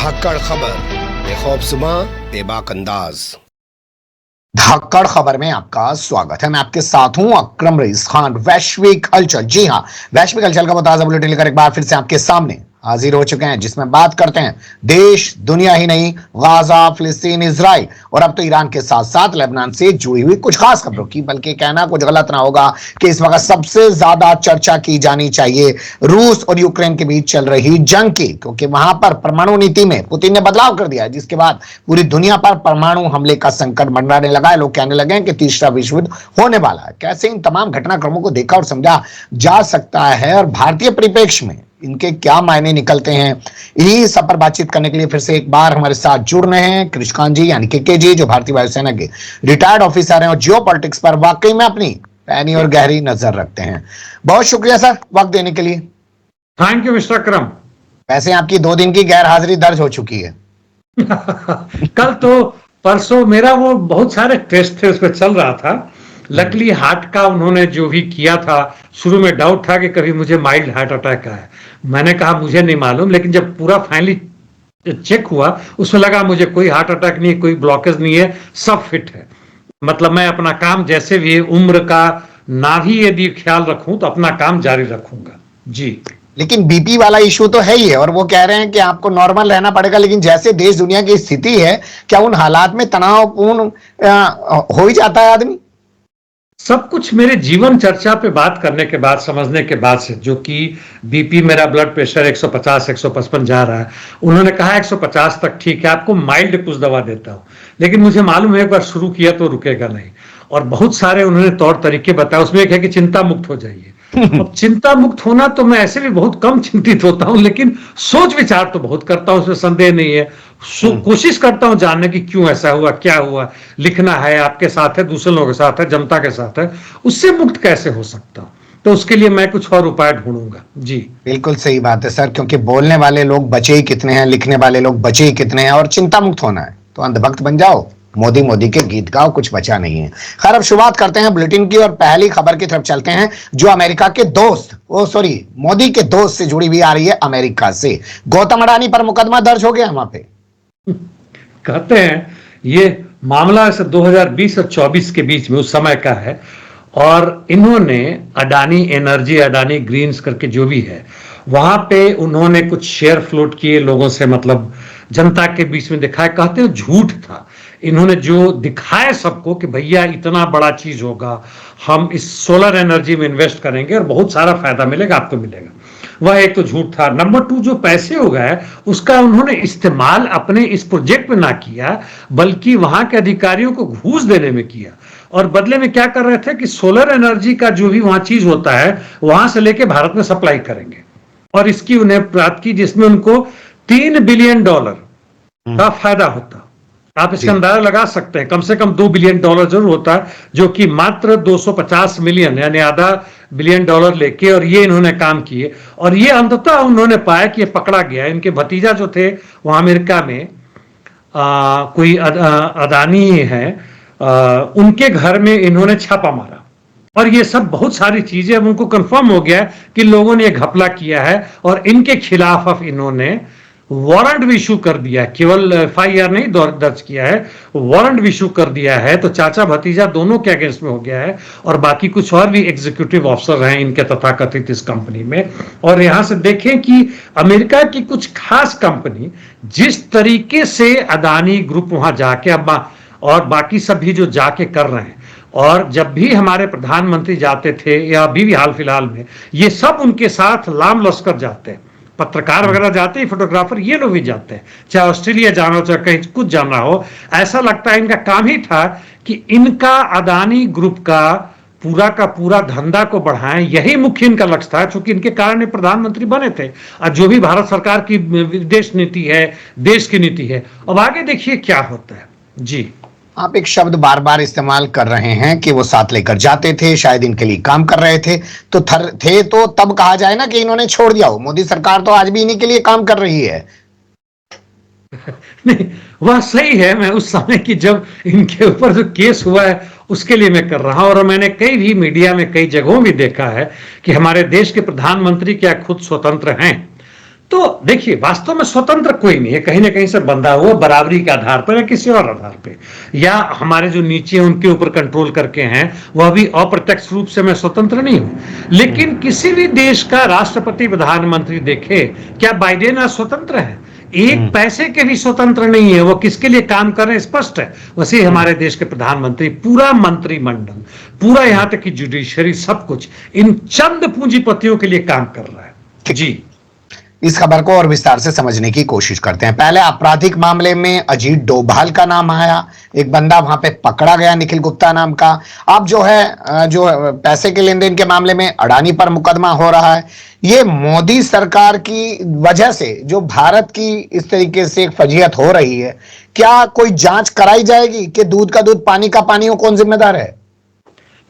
धाकड़ खबर, बेखौफजुमा बेबाक अंदाज। धाकड़ खबर में आपका स्वागत है। मैं आपके साथ हूं अकरम रईस खान। वैश्विक हलचल, जी हां, वैश्विक हलचल का वो ताजा बुलेटिन लेकर एक बार फिर से आपके सामने हाजिर हो चुके हैं, जिसमें बात करते हैं देश दुनिया ही नहीं, गाजा, फिलिस्तीन, इजराइल और अब तो ईरान के साथ साथ लेबनान से जुड़ी हुई कुछ खास खबरों की। बल्कि कहना कुछ गलत ना होगा कि इस वक्त सबसे ज्यादा चर्चा की जानी चाहिए रूस और यूक्रेन के बीच चल रही जंग की, क्योंकि वहां पर परमाणु नीति में पुतिन ने बदलाव कर दिया है, जिसके बाद पूरी दुनिया पर परमाणु हमले का संकट मंडराने लगा है। लोग कहने लगे हैं कि तीसरा विश्व युद्ध होने वाला है। कैसे इन तमाम घटनाक्रमों को देखा और समझा जा सकता है और भारतीय परिप्रेक्ष्य में इनके क्या मायने निकलते हैं, इन्हीं सब पर बातचीत करने के लिए फिर से एक बार हमारे साथ जुड़ रहे हैं कृषकांत जी, यानी के जी, जो भारतीय वायुसेना के रिटायर्ड ऑफिसर हैं और जियो पॉलिटिक्स पर वाकई में अपनी पैनी और गहरी नजर रखते हैं। बहुत शुक्रिया सर वक्त देने के लिए। थैंक यू मिस्टर अकरम। वैसे आपकी 2 दिन की गैर हाजिरी दर्ज हो चुकी है। कल तो परसों मेरा वो बहुत सारे टेस्ट थे, उस पर चल रहा था। लकली हार्ट का उन्होंने जो भी किया था, शुरू में डाउट था कि कभी मुझे माइल्ड हार्ट अटैक आया। मैंने कहा मुझे नहीं मालूम, लेकिन जब पूरा फाइनली चेक हुआ उसमें लगा मुझे कोई हार्ट अटैक नहीं, कोई ब्लॉकेज नहीं है, सब फिट है। मतलब मैं अपना काम जैसे भी उम्र का ना भी यदि ख्याल रखूं तो अपना काम जारी रखूंगा जी। लेकिन बीपी वाला इशू तो है ही है और वो कह रहे हैं कि आपको नॉर्मल रहना पड़ेगा, लेकिन जैसे देश दुनिया की स्थिति है, क्या उन हालात में तनावपूर्ण हो ही जाता है आदमी? सब कुछ मेरे जीवन चर्चा पे बात करने के बाद, समझने के बाद से, जो कि बीपी, मेरा ब्लड प्रेशर 150 155 जा रहा है, उन्होंने कहा 150 तक ठीक है, आपको माइल्ड कुछ दवा देता हूं, लेकिन मुझे मालूम है एक बार शुरू किया तो रुकेगा नहीं। और बहुत सारे उन्होंने तौर तरीके बताए, उसमें एक है कि चिंता मुक्त हो जाइए। अब चिंता मुक्त होना तो मैं ऐसे भी बहुत कम चिंतित होता हूं, लेकिन सोच विचार तो बहुत करता हूं, उसमें संदेह नहीं है। कोशिश करता हूं जानने की क्यों ऐसा हुआ, क्या हुआ, लिखना है, आपके साथ है, दूसरे लोगों के साथ है, जनता के साथ है, उससे मुक्त कैसे हो सकता हूं, तो उसके लिए मैं कुछ और उपाय ढूंढूंगा जी। बिल्कुल सही बात है सर, क्योंकि बोलने वाले लोग बचे ही कितने हैं, लिखने वाले लोग बचे ही कितने हैं, और चिंता मुक्त होना है तो अंधभक्त बन जाओ, मोदी मोदी के गीत गाओ, कुछ बचा नहीं है। खैर, अब शुरुआत करते हैं बुलेटिन की और पहली खबर की तरफ चलते हैं, जो अमेरिका के दोस्त, मोदी के दोस्त से जुड़ी हुई आ रही है। अमेरिका से गौतम अडानी पर मुकदमा दर्ज हो गया वहां पे। कहते हैं ये मामला 2020 और 24 के बीच में उस समय का है, और इन्होंने अडानी एनर्जी, अडानी ग्रीन्स करके जो भी है, वहां पे उन्होंने कुछ शेयर फ्लोट किए लोगों से, मतलब जनता के बीच में दिखाए। कहते हैं झूठ था। इन्होंने जो दिखाया सबको कि भैया इतना बड़ा चीज होगा, हम इस सोलर एनर्जी में इन्वेस्ट करेंगे और बहुत सारा फायदा मिलेगा, आपको मिलेगा, वह एक तो झूठ था। नंबर 2, जो पैसे हो गए उसका उन्होंने इस्तेमाल अपने इस प्रोजेक्ट में ना किया, बल्कि वहां के अधिकारियों को घूस देने में किया। और बदले में क्या कर रहे थे कि सोलर एनर्जी का जो भी वहां चीज होता है वहां से लेके भारत में सप्लाई करेंगे, और इसकी उन्हें प्राप्त की, जिसमें उनको $3 बिलियन का फायदा होता। आप इसका अंदाजा लगा सकते हैं, कम से कम $2 बिलियन जरूर होता है, जो कि मात्र 250 मिलियन यानी आधा $1 बिलियन लेके, और ये इन्होंने काम किए। और ये अंततः उन्होंने पाया कि ये पकड़ा गया। इनके भतीजा जो थे वहां अमेरिका में कोई अडानी है, उनके घर में इन्होंने छापा मारा, और ये सब बहुत सारी चीजें, अब उनको कंफर्म हो गया कि लोगों ने घपला किया है, और इनके खिलाफ अब इन्होंने वारंट भी इशू कर दिया है। केवल FIR नहीं दर्ज किया है, वारंट भी इशू कर दिया है। तो चाचा भतीजा दोनों के अगेंस्ट में हो गया है, और बाकी कुछ और भी एग्जीक्यूटिव ऑफिसर हैं इनके तथाकथित इस कंपनी में। और यहां से देखें कि अमेरिका की कुछ खास कंपनी जिस तरीके से अडानी ग्रुप वहां जाके, अब और बाकी सब भी जो जाके कर रहे हैं, और जब भी हमारे प्रधानमंत्री जाते थे या अभी भी हाल फिलहाल में, ये सब उनके साथ लाम लश्कर जाते हैं, पत्रकार वगैरह जाते हैं, फोटोग्राफर, ये लोग भी जाते हैं, चाहे ऑस्ट्रेलिया जाना हो, चाहे कहीं कुछ जाना हो। ऐसा लगता है इनका काम ही था कि इनका अडानी ग्रुप का पूरा धंधा को बढ़ाएं, यही मुख्य इनका लक्ष्य था, क्योंकि इनके कारण प्रधानमंत्री बने थे। और जो भी भारत सरकार की विदेश नीति है, देश की नीति है, अब आगे देखिए क्या होता है जी। आप एक शब्द बार बार इस्तेमाल कर रहे हैं कि वो साथ लेकर जाते थे, शायद इनके लिए काम कर रहे थे, तो तो तब कहा जाए ना कि इन्होंने छोड़ दिया हो। मोदी सरकार तो आज भी इन्हीं के लिए काम कर रही है। नहीं, वह सही है। मैं उस समय की जब इनके ऊपर जो केस हुआ है उसके लिए मैं कर रहा हूं, और मैंने कई भी मीडिया में कई जगहों भी देखा है कि हमारे देश के प्रधानमंत्री क्या खुद स्वतंत्र हैं, तो देखिए, वास्तव में स्वतंत्र कोई नहीं है, कहीं ना कहीं से बंधा हुआ, बराबरी के आधार पर या किसी और आधार पे, या हमारे जो नीचे उनके ऊपर कंट्रोल करके हैं वह भी अप्रत्यक्ष रूप से मैं स्वतंत्र नहीं हूं। लेकिन किसी भी देश का राष्ट्रपति प्रधानमंत्री देखे, क्या बाइडेन आज स्वतंत्र है? एक पैसे के भी स्वतंत्र नहीं है। वो किसके लिए काम कर रहे हैं स्पष्ट है। वैसे हमारे देश के प्रधानमंत्री, पूरा मंत्रिमंडल, पूरा यहां तक की जुडिशरी, सब कुछ इन चंद पूंजीपतियों के लिए काम कर रहा है। जी, इस खबर को और विस्तार से समझने की कोशिश करते हैं। पहले आपराधिक मामले में अजीत डोभाल का नाम आया, एक बंदा वहां पे पकड़ा गया निखिल गुप्ता नाम का। अब जो है जो पैसे के लेन देन के मामले में अडानी पर मुकदमा हो रहा है। ये मोदी सरकार की वजह से जो भारत की इस तरीके से एक फजीहत हो रही है, क्या कोई जांच कराई जाएगी कि दूध का दूध पानी का पानी हो, कौन जिम्मेदार है?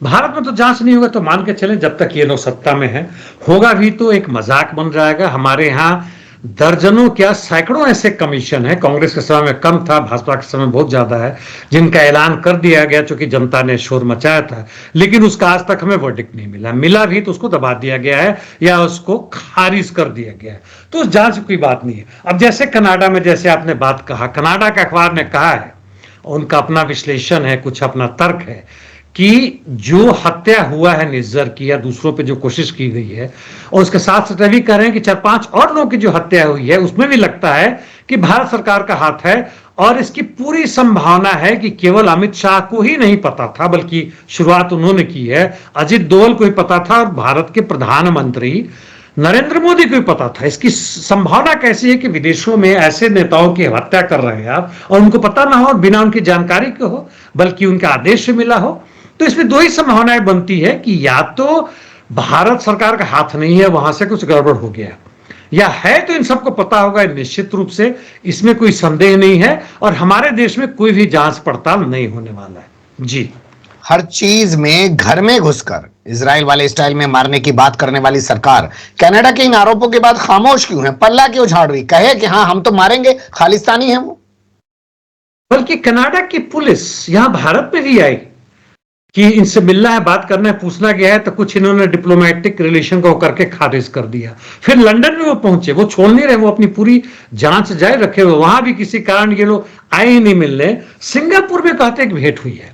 भारत में तो जांच नहीं होगा तो मान के चलें जब तक ये लोग सत्ता में है। होगा भी तो एक मजाक बन जाएगा। हमारे यहाँ दर्जनों क्या सैकड़ों ऐसे कमीशन है, कांग्रेस के समय में कम था, भाजपा के समय बहुत ज्यादा है, जिनका ऐलान कर दिया गया चूंकि जनता ने शोर मचाया था, लेकिन उसका आज तक हमें वर्डिक्ट नहीं मिला। मिला भी तो उसको दबा दिया गया है या उसको खारिज कर दिया गया है। तो जांच की बात नहीं है। अब जैसे कनाडा में, जैसे आपने बात कहा, कनाडा के अखबार ने कहा है, उनका अपना विश्लेषण है, कुछ अपना तर्क है कि जो हत्या हुआ है निज्जर की या दूसरों पे जो कोशिश की गई है, और उसके साथ साथ भी कह रहे हैं कि 4-5 और लोगों की जो हत्या हुई है उसमें भी लगता है कि भारत सरकार का हाथ है। और इसकी पूरी संभावना है कि केवल अमित शाह को ही नहीं पता था, बल्कि शुरुआत उन्होंने की है, अजित डोभाल को ही पता था और भारत के प्रधानमंत्री नरेंद्र मोदी को भी पता था। इसकी संभावना कैसी है कि विदेशों में ऐसे नेताओं की हत्या कर रहे हैं आप और उनको पता ना हो, बिना उनकी जानकारी के हो, बल्कि उनके आदेश से मिला हो। तो इसमें दो ही संभावनाएं बनती है कि या तो भारत सरकार का हाथ नहीं है, वहां से कुछ गड़बड़ हो गया, या है तो इन सबको पता होगा निश्चित रूप से, इसमें कोई संदेह नहीं है। और हमारे देश में कोई भी जांच पड़ताल नहीं होने वाला है। जी, हर चीज में घर में घुसकर इजराइल वाले स्टाइल में मारने की बात करने वाली सरकार कनाडा के इन आरोपों के बाद खामोश क्यों है? पल्ला क्यों झाड़ रही? कहे कि हाँ हम तो मारेंगे, खालिस्तानी है वो। बल्कि कनाडा की पुलिस यहां भारत में भी आई कि इनसे मिलना है, बात करना है, पूछना गया है, तो कुछ इन्होंने डिप्लोमेटिक रिलेशन को करके खारिज कर दिया। फिर लंदन में वो पहुंचे, वो छोड़ नहीं रहे, वो अपनी पूरी जांच जारी रखे हुए, वहां भी किसी कारण ये लोग आए ही नहीं मिलने। सिंगापुर में कहते हैं कि भेंट हुई है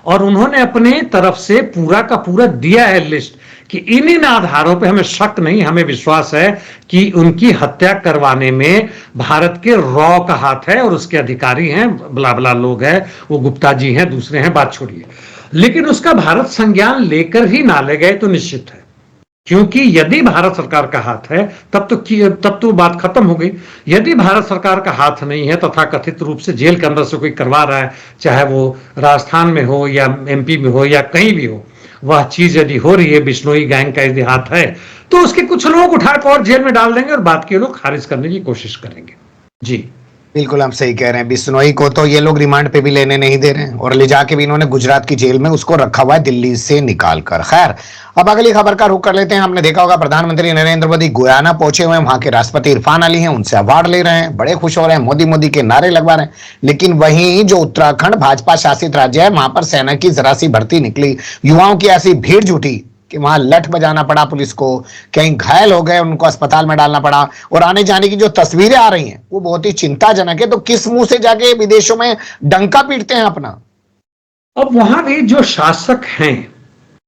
और उन्होंने अपने तरफ से पूरा का पूरा दिया है लिस्ट कि इन आधारों पे हमें शक नहीं, हमें विश्वास है कि उनकी हत्या करवाने में भारत के रॉ का हाथ है और उसके अधिकारी हैं, बला बला लोग हैं, वो गुप्ता जी हैं, दूसरे हैं, बात छोड़िए। लेकिन उसका भारत संज्ञान लेकर ही ना ले गए तो निश्चित है, क्योंकि यदि भारत सरकार का हाथ है तब तो बात खत्म हो गई। यदि भारत सरकार का हाथ नहीं है, तथा कथित रूप से जेल के अंदर से कोई करवा रहा है, चाहे वो राजस्थान में हो या एमपी में हो या कहीं भी हो, वह चीज यदि हो रही है, बिश्नोई गैंग का यदि हाथ है, तो उसके कुछ लोग उठाकर और जेल में डाल देंगे और बात के लोग खारिज करने की कोशिश करेंगे। जी, बिल्कुल आप सही कह रहे हैं। बिश्नोई को तो ये लोग रिमांड पे भी लेने नहीं दे रहे हैं और ले जाके भी इन्होंने गुजरात की जेल में उसको रखा हुआ है, दिल्ली से निकाल कर। खैर, अब अगली खबर का रुख कर लेते हैं। आपने देखा होगा प्रधानमंत्री नरेंद्र मोदी गुयाना पहुंचे हुए हैं, वहां के राष्ट्रपति इरफान अली हैं, उनसे अवार्ड ले रहे हैं, बड़े खुश हो रहे हैं, मोदी मोदी के नारे लगवा रहे हैं। लेकिन वहीं जो उत्तराखंड भाजपा शासित राज्य है, वहां पर सेना की जरा सी भर्ती निकली, युवाओं की ऐसी भीड़ जुटी कि वहां लठ बजाना पड़ा पुलिस को, कहीं घायल हो गए, उनको अस्पताल में डालना पड़ा। और आने जाने की जो तस्वीरें आ रही हैं वो बहुत ही चिंताजनक है। तो किस मुंह से जाके विदेशों में डंका पीटते हैं अपना? अब वहां भी जो शासक हैं,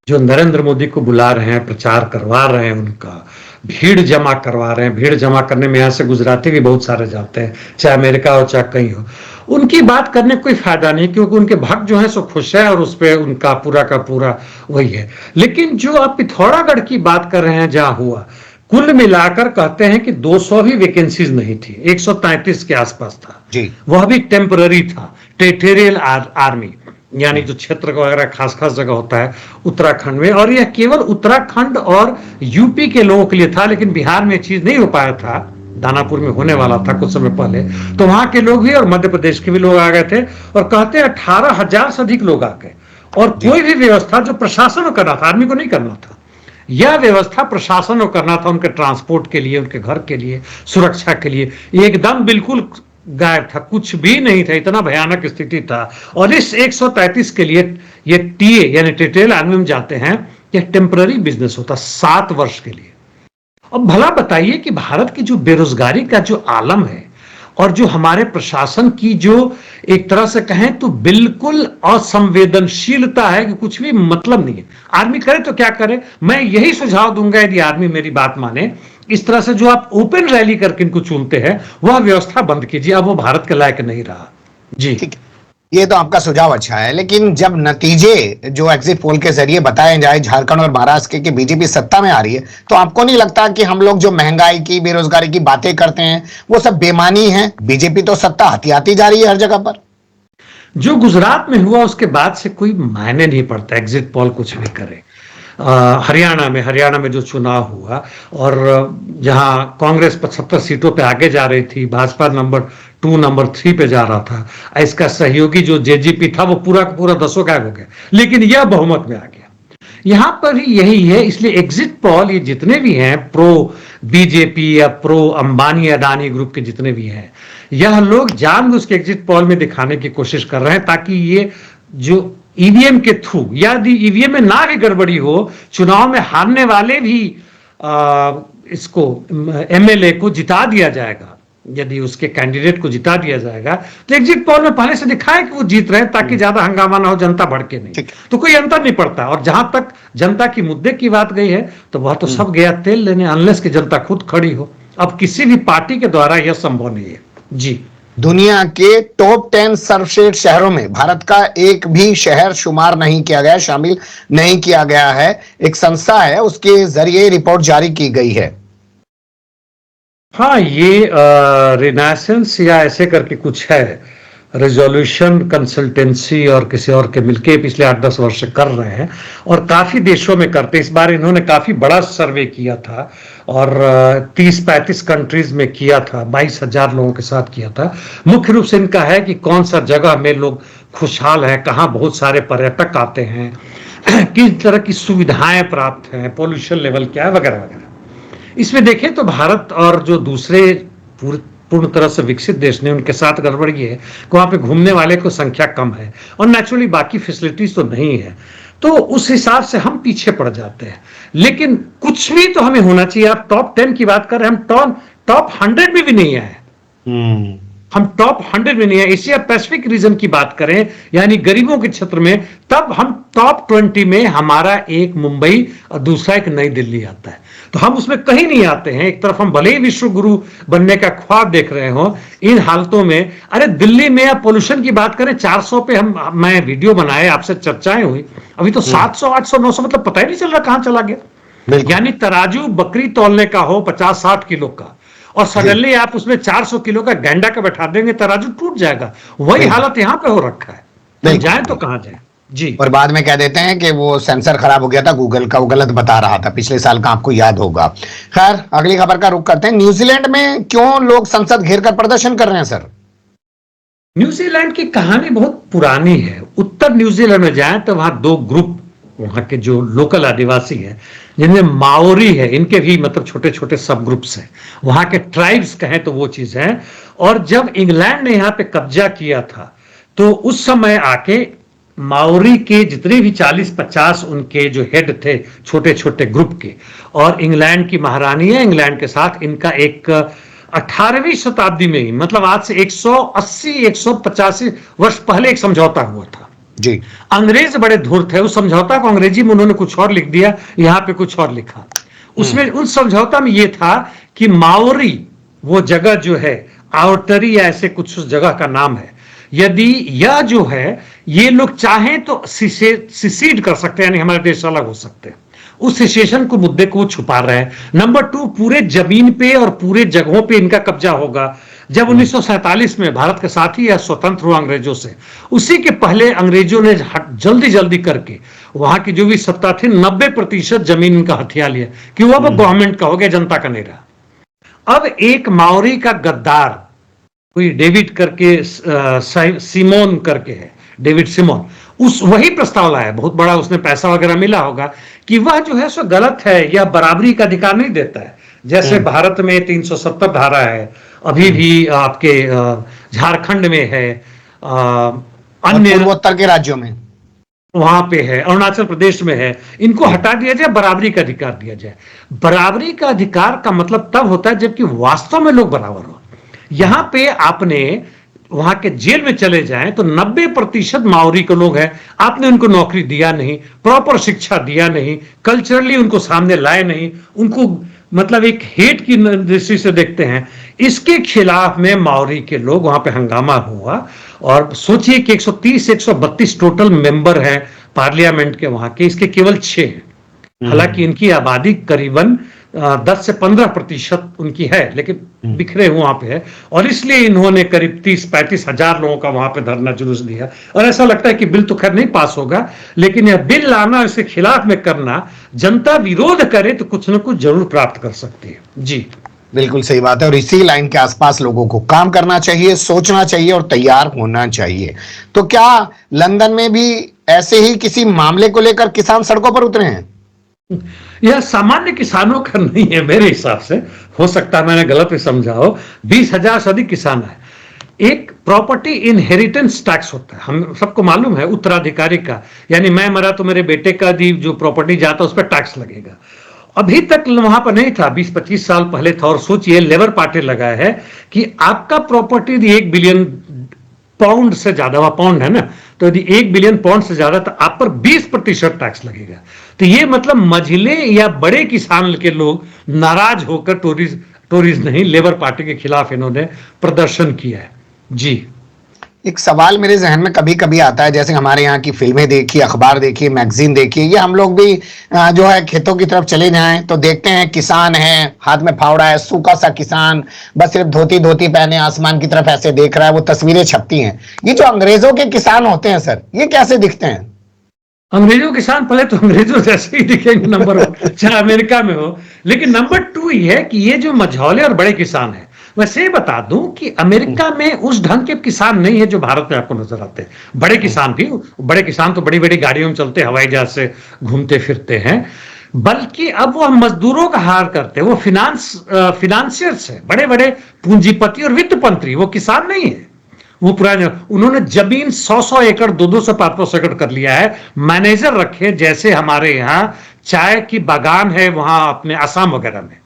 जो नरेंद्र मोदी को बुला रहे हैं, प्रचार करवा रहे हैं, उनका भीड़ जमा करवा रहे हैं। भीड़ जमा करने में यहां से गुजराती भी बहुत सारे जाते हैं, चाहे अमेरिका हो चाहे कहीं हो। उनकी बात करने कोई फायदा नहीं, क्योंकि उनके भक्त जो है सो खुश है और उस पर उनका पूरा का पूरा वही है। लेकिन जो आप पिथौरागढ़ की बात कर रहे हैं, जहां हुआ, कुल मिलाकर कहते हैं कि 200 भी वैकेंसीज नहीं थी, 133 के आसपास था जी। वह भी टेम्पररी था, टेरिटोरियल आर्मी, यानी जो क्षेत्र वगैरह खास खास जगह होता है उत्तराखंड में, और यह केवल उत्तराखंड और यूपी के लोगों के लिए था। लेकिन बिहार में चीज नहीं हो पाया था, दानापुर में होने वाला था कुछ समय पहले, तो वहां के लोग भी और मध्य प्रदेश के भी लोग आ गए थे। और कहते हैं 18,000 से अधिक लोग आ गए, और कोई भी व्यवस्था जो प्रशासन को करना था, आर्मी को नहीं करना था, यह व्यवस्था प्रशासन को करना था, उनके ट्रांसपोर्ट के लिए, उनके घर के लिए, सुरक्षा के लिए, एकदम बिल्कुल गायब था, कुछ भी नहीं था। इतना भयानक स्थिति था। और इस 133 के लिए ये टीए यानी टेरिटोरियल आर्मी में जाते हैं, यह टेम्पररी बिजनेस होता 7 वर्ष के लिए। अब भला बताइए कि भारत की जो बेरोजगारी का जो आलम है और जो हमारे प्रशासन की जो एक तरह से कहें तो बिल्कुल असंवेदनशीलता है कि कुछ भी मतलब नहीं है, आर्मी करे तो क्या करे। मैं यही सुझाव दूंगा यदि आर्मी मेरी बात माने, इस तरह से जो आप ओपन रैली करके इनको चुनते हैं वह व्यवस्था बंद कीजिए, अब वो भारत के लायक नहीं रहा। जी ठीक है, ये तो आपका सुझाव अच्छा है, लेकिन जब नतीजे जो एग्जिट पोल के जरिए बताए जाए झारखंड और महाराष्ट्र के कि बीजेपी सत्ता में आ रही है, तो आपको नहीं लगता कि हम लोग जो महंगाई की, बेरोजगारी की बातें करते हैं वो सब बेमानी है? बीजेपी तो सत्ता आती जा रही है हर जगह पर। जो गुजरात में हुआ उसके बाद से कोई मायने नहीं पड़ता एग्जिट पोल कुछ भी करे। हरियाणा में जो चुनाव हुआ और जहां कांग्रेस 75 सीटों पे आगे जा रही थी, भाजपा नंबर 2 नंबर 3 पे जा रहा था, इसका सहयोगी जो जेजेपी था वो पूरा का पूरा 10 गायब हो गया, लेकिन यह बहुमत में आ गया। यहां पर ही यही है, इसलिए एग्जिट पोल ये जितने भी हैं प्रो बीजेपी या प्रो अंबानी अडानी ग्रुप के जितने भी हैं, यह लोग जानबूझ के एग्जिट पोल में दिखाने की कोशिश कर रहे हैं ताकि ये जो ईवीएम के थ्रू, यदि ईवीएम में ना भी गड़बड़ी हो, चुनाव में हारने वाले भी इसको एमएलए को जिता दिया जाएगा, यदि उसके कैंडिडेट को जिता दिया जाएगा तो एग्जिट पोल में पहले से दिखाए कि वो जीत रहे हैं ताकि ज्यादा हंगामा ना हो, जनता भड़के नहीं, तो कोई अंतर नहीं पड़ता। और जहां तक जनता की मुद्दे की बात गई है तो वह तो सब गया तेल लेने, अनलेस की जनता खुद खड़ी हो। अब किसी भी पार्टी के द्वारा यह संभव नहीं है। जी, दुनिया के टॉप 10 सर्वश्रेष्ठ शहरों में भारत का एक भी शहर शुमार नहीं किया गया, शामिल नहीं किया गया है। एक संस्था है उसके जरिए रिपोर्ट जारी की गई है। हाँ, ये रिनासेंस या ऐसे करके कुछ है, रेजोल्यूशन कंसल्टेंसी और किसी और के मिलके पिछले 8-10 वर्ष से कर रहे हैं और काफी देशों में करते। इस बार इन्होंने काफी बड़ा सर्वे किया था और 30-35 कंट्रीज में किया था, 22,000 लोगों के साथ किया था। मुख्य रूप से इनका है कि कौन सा जगह में लोग खुशहाल है, कहाँ बहुत सारे पर्यटक आते हैं, किस तरह की सुविधाएं प्राप्त हैं, पोल्यूशन लेवल क्या है, वगैरह वगैरह। इसमें देखें तो भारत और जो दूसरे पूर्ण तरह से विकसित देश ने, उनके साथ गड़बड़ ये है कि वहां पे घूमने वाले को संख्या कम है और नेचुरली बाकी फैसिलिटीज तो नहीं है, तो उस हिसाब से हम पीछे पड़ जाते हैं। लेकिन कुछ भी तो हमें होना चाहिए। आप टॉप 10 की बात कर रहे हैं, हम टॉप 100 में भी नहीं आए, हम टॉप 100 में नहीं है। एशिया पैसिफिक रीजन की बात करें यानी गरीबों के क्षेत्र में, तब हम टॉप 20 में, हमारा एक मुंबई और दूसरा एक नई दिल्ली आता है, तो हम उसमें कहीं नहीं आते हैं। एक तरफ हम भले ही विश्व गुरु बनने का ख्वाब देख रहे हो, इन हालतों में अरे दिल्ली में या पोल्यूशन की बात करें 400 पे मैं वीडियो बनाए, आपसे चर्चाएं हुई, अभी तो 700 800 900 मतलब पता ही नहीं चल रहा कहां चला गया। यानी तराजू बकरी तौलने का हो 50-60 किलो का और सडनली आप उसमें 400 किलो का गैंडा का बैठा देंगे, तराजू टूट जाएगा। वही हालत यहां पे हो रखा है, जाए तो कहां जाए। जी, और बाद में कह देते हैं कि वो सेंसर खराब हो गया था गूगल का, वो गलत बता रहा था पिछले साल का, आपको याद होगा। खैर, अगली खबर का रुख करते हैं। न्यूजीलैंड में क्यों लोग संसद घेर कर प्रदर्शन कर रहे हैं सर? न्यूजीलैंड की कहानी बहुत पुरानी है। उत्तर न्यूजीलैंड में जाएं तो वहां 2 ग्रुप, वहां के जो लोकल आदिवासी हैं जिनमें माओरी है, इनके भी मतलब छोटे छोटे सब ग्रुप्स हैं, वहां के ट्राइब्स कहें तो वो चीज है। और जब इंग्लैंड ने यहां पे कब्जा किया था तो उस समय आके माओरी के जितने भी 40-50 उनके जो हेड थे छोटे छोटे ग्रुप के, और इंग्लैंड की महारानी है, इंग्लैंड के साथ इनका एक 18वीं शताब्दी में ही, मतलब आज से 180-185 वर्ष पहले एक समझौता हुआ था। जी, अंग्रेज बड़े धूर्त है, उस समझौता को अंग्रेजी में उन्होंने कुछ और लिख दिया, यहां पे कुछ और लिखा। उसमें उस समझौता में यह था कि माओरी वो जगह जो है, आउटरी या ऐसे कुछ उस जगह का नाम है, यदि यह जो है ये लोग चाहें तो सिसीड कर सकते हैं, यानी हमारे देश अलग हो सकते हैं। उस सिचुएशन को, मुद्दे को छुपा रहे हैं। नंबर 2, पूरे जमीन पे और पूरे जगहों पे इनका कब्जा होगा। जब 1947 में भारत के साथ ही यह स्वतंत्र हुआ अंग्रेजों से, उसी के पहले अंग्रेजों ने जल्दी जल्दी करके वहां की जो भी सत्ता थी 90% जमीन इनका हथिया लिया कि वो अब गवर्नमेंट का हो गया, जनता का नहीं रहा। अब एक माओरी का गद्दार, कोई डेविड करके, सिमोन करके है, डेविड सिमोन, उस वही प्रस्ताव लाया, बहुत बड़ा उसने पैसा वगैरह मिला होगा, कि वह जो है सो गलत है या बराबरी का अधिकार नहीं देता है। जैसे भारत में 370 धारा है, अभी भी आपके झारखंड में है, अन्य पूर्वोत्तर के राज्यों में वहां पे है, अरुणाचल प्रदेश में है, इनको हटा दिया जाए, बराबरी का अधिकार दिया जाए। बराबरी का अधिकार का मतलब तब होता है जबकि वास्तव में लोग बराबर हो। यहां पे आपने वहां के जेल में चले जाएं तो 90% माओरी के लोग हैं, आपने उनको नौकरी दिया नहीं, प्रॉपर शिक्षा दिया नहीं, कल्चरली उनको सामने लाए नहीं, उनको मतलब एक हेट की दृष्टि से देखते हैं। इसके खिलाफ में माओरी के लोग वहां पे हंगामा हुआ, और सोचिए कि 130 132 टोटल मेंबर हैं पार्लियामेंट के वहां के, इसके केवल 6 हैं। हालांकि इनकी आबादी करीबन 10 से 15% उनकी है, लेकिन बिखरे हुए वहां पे है, और इसलिए इन्होंने करीब 30-35 हजार लोगों का वहां पे धरना जुलूस दिया। और ऐसा लगता है कि बिल तो खैर नहीं पास होगा, लेकिन यह बिल लाना, इसके खिलाफ में करना, जनता विरोध करे तो कुछ ना कुछ जरूर प्राप्त कर सकती है। जी बिल्कुल सही बात है, और इसी लाइन के आसपास लोगों को काम करना चाहिए, सोचना चाहिए और तैयार होना चाहिए। तो क्या लंदन में भी ऐसे ही किसी मामले को लेकर किसान सड़कों पर उतरे हैं? यह सामान्य किसानों का नहीं है मेरे हिसाब से, हो सकता है मैंने गलत ही समझा हो। 20,000 से अधिक किसान है। एक प्रॉपर्टी इनहेरिटेंस टैक्स होता है, हम सबको मालूम है, उत्तराधिकारी का, यानी मैं मरा तो मेरे बेटे का जो प्रॉपर्टी जाता है उस पर टैक्स लगेगा। अभी तक वहां पर नहीं था, 20-25 साल पहले था। और सोचिए लेबर पार्टी लगाया है कि आपका प्रॉपर्टी 1 बिलियन पाउंड से ज्यादा, वह पाउंड है ना, तो यदि 1 बिलियन पाउंड से ज्यादा तो आप पर 20% टैक्स लगेगा। तो ये मतलब मझले या बड़े किसान के लोग नाराज होकर टोरीज नहीं, लेबर पार्टी के खिलाफ इन्होंने प्रदर्शन किया है। जी एक सवाल मेरे जहन में कभी कभी आता है, जैसे हमारे यहाँ की फिल्में देखी, अखबार देखी, मैगजीन देखी, ये हम लोग भी जो है खेतों की तरफ चले जाएं तो देखते हैं किसान है, हाथ में फावड़ा है, सूखा सा किसान, बस सिर्फ धोती धोती पहने आसमान की तरफ ऐसे देख रहा है, वो तस्वीरें छपती हैं। ये जो अंग्रेजों के किसान होते हैं सर, ये कैसे दिखते हैं? अंग्रेजों किसान पहले तो अंग्रेजों जैसे ही दिखेंगे, नंबर 1, चाहे अमेरिका में हो। लेकिन नंबर 2 ये है कि ये जो मझौले और बड़े किसान है, वैसे बता दूं कि अमेरिका में उस ढंग के किसान नहीं है जो भारत में आपको नजर आते हैं। बड़े किसान भी, बड़े किसान तो बड़ी बड़ी गाड़ियों में चलते, हवाई जहाज से घूमते फिरते हैं, बल्कि अब वो मजदूरों का हार करते हैं। वो फिनांसियर्स है, बड़े बड़े पूंजीपति और वित्त मंत्री, वो किसान नहीं है। वो पुराने, उन्होंने जमीन 100 एकड़, 200 500 एकड़ कर लिया है, मैनेजर रखे, जैसे हमारे यहाँ चाय की बागान है वहां अपने असम वगैरह में।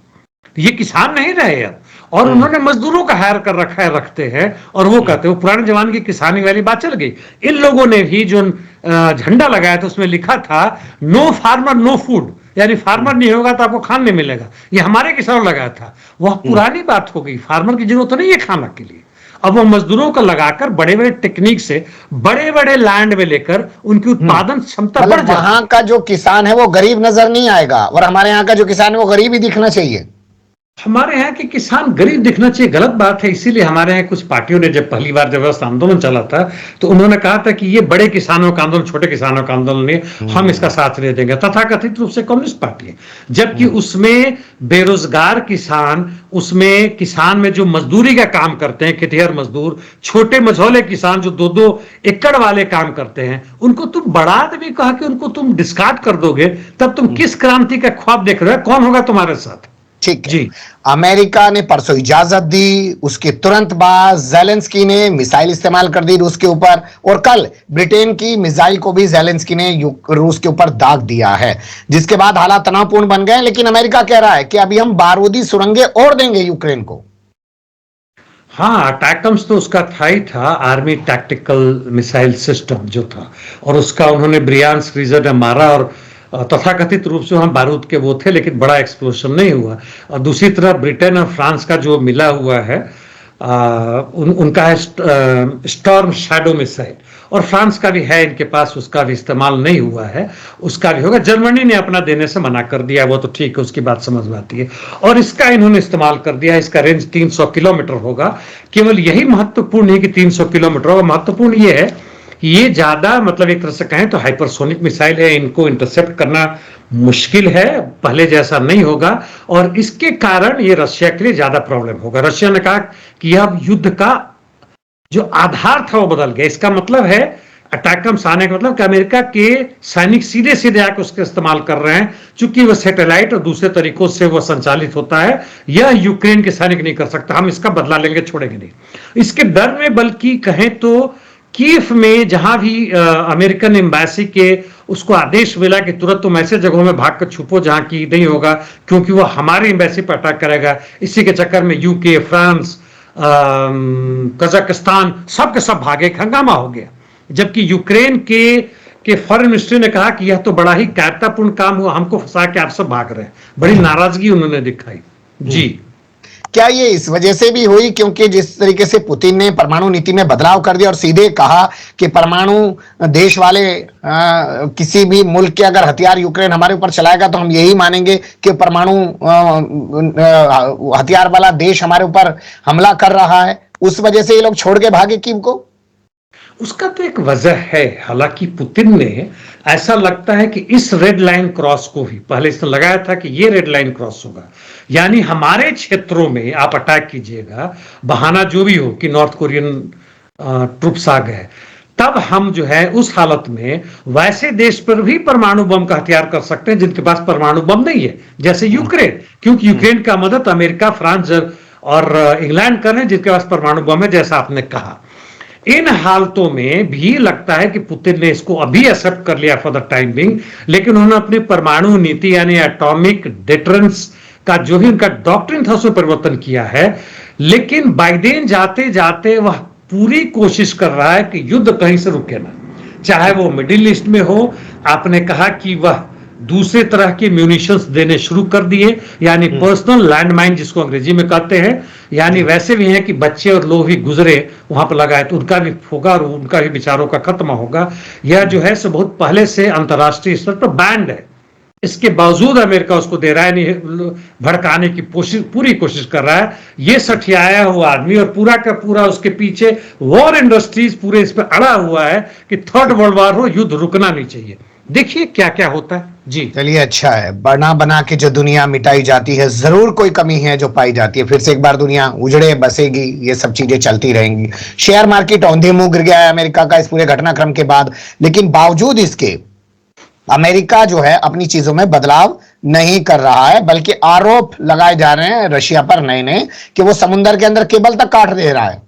ये किसान नहीं रहे अब, और उन्होंने मजदूरों का हायर कर रखा है, रखते हैं, और वो कहते हैं, वो पुराने जमाने की किसानी वाली बात चल गई। इन लोगों ने भी जो झंडा लगाया था उसमें लिखा था नो फार्मर नो फूड, यानी फार्मर नहीं होगा तो आपको खाना नहीं मिलेगा। ये हमारे किसानों लगाया था, वह पुरानी बात हो गई। फार्मर की जरूरत नहीं है खाना के लिए। अब वो मजदूरों को लगाकर बड़े बड़े टेक्निक से बड़े बड़े लैंड में लेकर उनकी उत्पादन क्षमता बढ़ जाती है। वहां का जो किसान है वो गरीब नजर नहीं आएगा, और हमारे यहाँ का जो किसान है वो गरीब ही दिखना चाहिए। हमारे यहाँ के किसान गरीब दिखना चाहिए, गलत बात है। इसीलिए हमारे यहाँ कुछ पार्टियों ने जब पहली बार जबरदस्त आंदोलन चला था तो उन्होंने कहा था कि ये बड़े किसानों का आंदोलन, छोटे किसानों का आंदोलन नहीं, हम इसका साथ नहीं देंगे। तथाकथित रूप से कम्युनिस्ट पार्टी है, जबकि उसमें बेरोजगार किसान, उसमें किसान में जो मजदूरी का काम करते हैं, खेतिहर मजदूर, छोटे मझौले किसान जो 2-2 एकड़ वाले काम करते हैं, उनको तुम बढ़ा भी कहा कि उनको तुम डिस्कार्ड कर दोगे, तब तुम किस क्रांति का ख्वाब देख रहे हो? कौन होगा तुम्हारे साथ? ठीक है जी, अमेरिका ने परसों इजाजत दी, उसके तुरंत बाद जेलेंस्की ने मिसाइल इस्तेमाल कर दी रूस के ऊपर, और कल ब्रिटेन की मिसाइल को भी जेलेंस्की ने रूस के ऊपर दाग दिया है, जिसके बाद हालात तनावपूर्ण बन गए। लेकिन अमेरिका कह रहा है कि अभी हम बारूदी सुरंगें और देंगे यूक्रेन को। हाँ, अटैकम्स तो उसका था ही था, आर्मी टैक्टिकल मिसाइल सिस्टम जो था, और उसका उन्होंने ब्रियांस्क रीजन में मारा, और तथाकथित रूप से वहां बारूद के वो थे, लेकिन बड़ा एक्सप्लोशन नहीं हुआ। और दूसरी तरफ ब्रिटेन और फ्रांस का जो मिला हुआ है, उनका है स्टॉर्म शैडो मिसाइल, और फ्रांस का भी है इनके पास, उसका भी इस्तेमाल नहीं हुआ है, उसका भी होगा। जर्मनी ने अपना देने से मना कर दिया, वो तो ठीक है, उसकी बात समझ में आती है। और इसका इन्होंने इस्तेमाल कर दिया, इसका रेंज 300 किलोमीटर होगा। केवल यही महत्वपूर्ण है कि 300 किलोमीटर होगा। महत्वपूर्ण ये है कि ये ज्यादा, मतलब एक तरह से कहें तो हाइपरसोनिक मिसाइल है, इनको इंटरसेप्ट करना मुश्किल है, पहले जैसा नहीं होगा, और इसके कारण ये रशिया के लिए ज्यादा प्रॉब्लम होगा। रशिया ने कहा कि अब युद्ध का जो आधार था वो बदल गया। इसका मतलब है अटैकम्स आने का मतलब कि अमेरिका के सैनिक सीधे सीधे आकर उसके इस्तेमाल कर रहे हैं, चूंकि वह सैटेलाइट और दूसरे तरीकों से वह संचालित होता है। यह यूक्रेन के सैनिक नहीं कर सकता, हम इसका बदला लेंगे, छोड़ेंगे नहीं। इसके डर में, बल्कि कहें तो कीव में जहां भी अमेरिकन एम्बेसी के उसको आदेश मिला कि तुरंत तुम ऐसे जगहों में भाग कर छुपो जहां की नहीं होगा, क्योंकि वो हमारी एम्बेसी पर अटैक करेगा। इसी के चक्कर में यूके, फ्रांस, कजाकिस्तान सब के सब भागे, हंगामा हो गया। जबकि यूक्रेन के फॉरेन मिनिस्ट्री ने कहा कि यह तो बड़ा ही कायरतापूर्ण काम हुआ, हमको फंसा के आप सब भाग रहे हैं। बड़ी नाराजगी उन्होंने दिखाई। जी, क्या ये इस वजह से भी हुई क्योंकि जिस तरीके से पुतिन ने परमाणु नीति में बदलाव कर दिया और सीधे कहा कि परमाणु देश वाले किसी भी मुल्क के अगर हथियार यूक्रेन हमारे ऊपर चलाएगा तो हम यही मानेंगे कि परमाणु हथियार वाला देश हमारे ऊपर हमला कर रहा है, उस वजह से ये लोग छोड़ के भागे कीव को? उसका तो एक वजह है। हालांकि पुतिन ने, ऐसा लगता है कि इस रेड लाइन क्रॉस को ही पहले इसने लगाया था कि ये रेड लाइन क्रॉस होगा, यानी हमारे क्षेत्रों में आप अटैक कीजिएगा, बहाना जो भी हो कि नॉर्थ कोरियन ट्रुप्स आ गए, तब हम जो है उस हालत में वैसे देश पर भी परमाणु बम का हथियार कर सकते हैं जिनके पास परमाणु बम नहीं है, जैसे यूक्रेन। क्योंकि यूक्रेन का मदद अमेरिका, फ्रांस और इंग्लैंड कर रहे हैं जिनके पास परमाणु बम है, जैसा आपने कहा। इन हालतों में भी लगता है कि पुतिन ने इसको अभी एक्सेप्ट कर लिया फॉर द टाइम बिंग, लेकिन उन्होंने अपनी परमाणु नीति यानी एटॉमिक डिटरेंस का जो भी उनका डॉक्ट्रिन था उसमें परिवर्तन किया है। लेकिन बाइडेन जाते जाते वह पूरी कोशिश कर रहा है कि युद्ध कहीं से रुके ना, चाहे वो मिडिल ईस्ट में हो। आपने कहा कि वह दूसरे तरह के म्यूनिशंस देने शुरू कर दिए, यानी पर्सनल लैंडमाइन जिसको अंग्रेजी में कहते हैं, यानी वैसे भी हैं कि बच्चे और लोग भी गुजरे वहां पर लगाए तो उनका भी होगा और उनका भी विचारों का खत्म होगा। यह जो है सो बहुत पहले से अंतर्राष्ट्रीय स्तर पर बैंड है, इसके बावजूद अमेरिका उसको दे रहा है, नहीं भड़काने की पूरी कोशिश कर रहा है। ये सठियाया हुआ आदमी और पूरा का पूरा उसके पीछे वॉर इंडस्ट्रीज पूरे इस पर अड़ा हुआ है कि थर्ड वर्ल्ड वॉर हो, युद्ध रुकना नहीं चाहिए। देखिए क्या क्या होता है। जी चलिए, अच्छा है, बना बना के जो दुनिया मिटाई जाती है, जरूर कोई कमी है जो पाई जाती है, फिर से एक बार दुनिया उजड़े बसेगी, ये सब चीजें चलती रहेंगी। शेयर मार्केट औंधे मुंह गिर गया है अमेरिका का इस पूरे घटनाक्रम के बाद, लेकिन बावजूद इसके अमेरिका जो है अपनी चीजों में बदलाव नहीं कर रहा है, बल्कि आरोप लगाए जा रहे हैं रशिया पर नए नए कि वो समुद्र के अंदर केबल तक काट दे रहा है।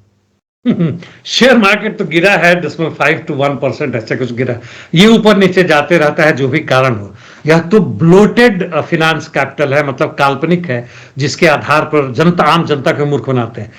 शेयर मार्केट तो गिरा है 0.5 to 1% ऐसा कुछ गिरा, ये ऊपर नीचे जाते रहता है जो भी कारण हो। यह तो ब्लोटेड फाइनेंस कैपिटल है, मतलब काल्पनिक है, जिसके आधार पर जनता, आम जनता को मूर्ख बनाते हैं।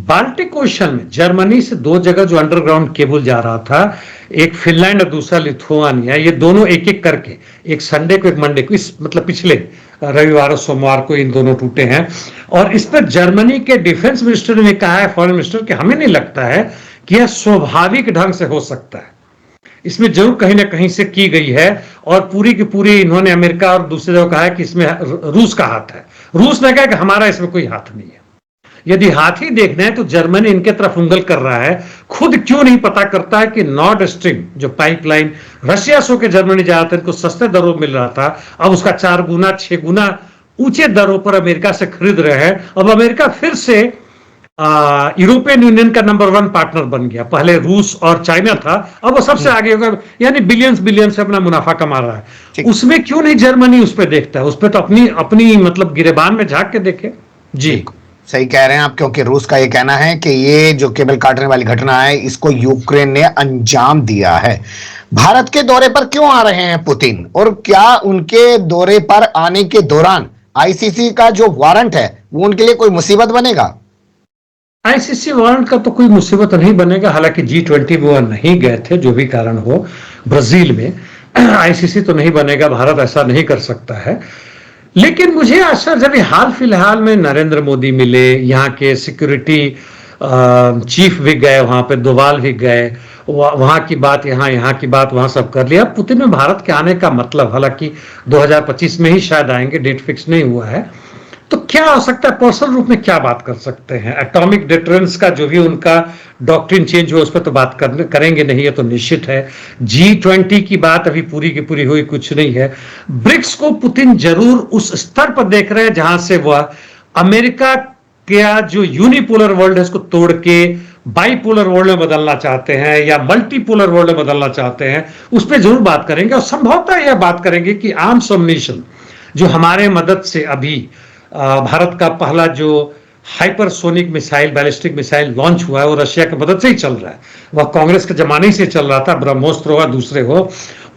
बाल्टिक ओशन में जर्मनी से 2 जगह जो अंडरग्राउंड केबल जा रहा था, एक फिनलैंड और दूसरा लिथुआनिया, ये दोनों एक एक करके, एक संडे को एक मंडे को, इस मतलब पिछले रविवार और सोमवार को इन दोनों टूटे हैं। और इस पर जर्मनी के डिफेंस मिनिस्टर ने कहा है, फॉरेन मिनिस्टर, कि हमें नहीं लगता है कि यह स्वाभाविक ढंग से हो सकता है, इसमें जरूर कहीं ना कहीं से की गई है। और पूरी की पूरी इन्होंने अमेरिका और दूसरी जगह कहा है कि इसमें रूस का हाथ है। रूस ने कहा कि हमारा इसमें कोई हाथ नहीं है। यदि हाथ ही देखना है तो जर्मनी इनके तरफ उंगल कर रहा है। खुद क्यों नहीं पता करता है कि नॉर्ड स्ट्रीम जो पाइपलाइन रशिया से होकर जर्मनी जा रहा था, इनको सस्ते दरों मिल रहा था, अब उसका 4 गुना 6 गुना ऊंचे दरों पर अमेरिका से खरीद रहे हैं। अब अमेरिका फिर से यूरोपियन यूनियन का नंबर 1 पार्टनर बन गया। पहले रूस और चाइना था, अब वो सबसे आगे होगा, यानी बिलियंस से अपना मुनाफा कमा रहा है। उसमें क्यों नहीं जर्मनी उस पर देखता है? उस पर तो अपनी मतलब गिरेबान में झांक के देखे। जी सही कह रहे हैं आप, क्योंकि रूस का ये कहना है कि ये जो केबल काटने वाली घटना है इसको यूक्रेन ने अंजाम दिया है। भारत के दौरे पर क्यों आ रहे हैं पुतिन, और क्या उनके दौरे पर आने के दौरान आईसीसी का जो वारंट है वो उनके लिए कोई मुसीबत बनेगा? आईसीसी वारंट का तो कोई मुसीबत नहीं बनेगा। हालांकि G20 वो नहीं गए थे, जो भी कारण हो, ब्राजील में आईसीसी तो नहीं बनेगा, भारत ऐसा नहीं कर सकता है। लेकिन मुझे आशा, जब हाल फिलहाल में नरेंद्र मोदी मिले, यहाँ के सिक्योरिटी चीफ भी गए, वहां पे डोवाल भी गए, वहां की बात यहाँ की बात वहां, सब कर लिया। पुतिन में भारत के आने का मतलब, हालांकि 2025 में ही शायद आएंगे, डेट फिक्स नहीं हुआ है, तो क्या हो सकता है, पर्सनल रूप में क्या बात कर सकते हैं? एटॉमिक डिटरेंस का जो भी उनका डॉक्ट्रिन चेंज हुआ उस पर तो बात करेंगे नहीं, ये तो निश्चित है। G20 की बात अभी पूरी की पूरी हुई कुछ नहीं है। ब्रिक्स को पुतिन जरूर उस स्तर पर देख रहे हैं जहां से वह अमेरिका का जो यूनिपोलर वर्ल्ड है उसको तोड़ के बाइपोलर वर्ल्ड में बदलना चाहते हैं या मल्टीपोलर वर्ल्ड में बदलना चाहते हैं, उस पर जरूर बात करेंगे। और संभवतः यह बात करेंगे कि आर्म्स सबमिशन जो हमारे मदद से अभी भारत का पहला जो hypersonic missile, ballistic missile launch हुआ है, वो रशिया की मदद से ही चल रहा है। वह कांग्रेस के जमाने से चल रहा था, ब्रह्मोस्त्र हो दूसरे हो,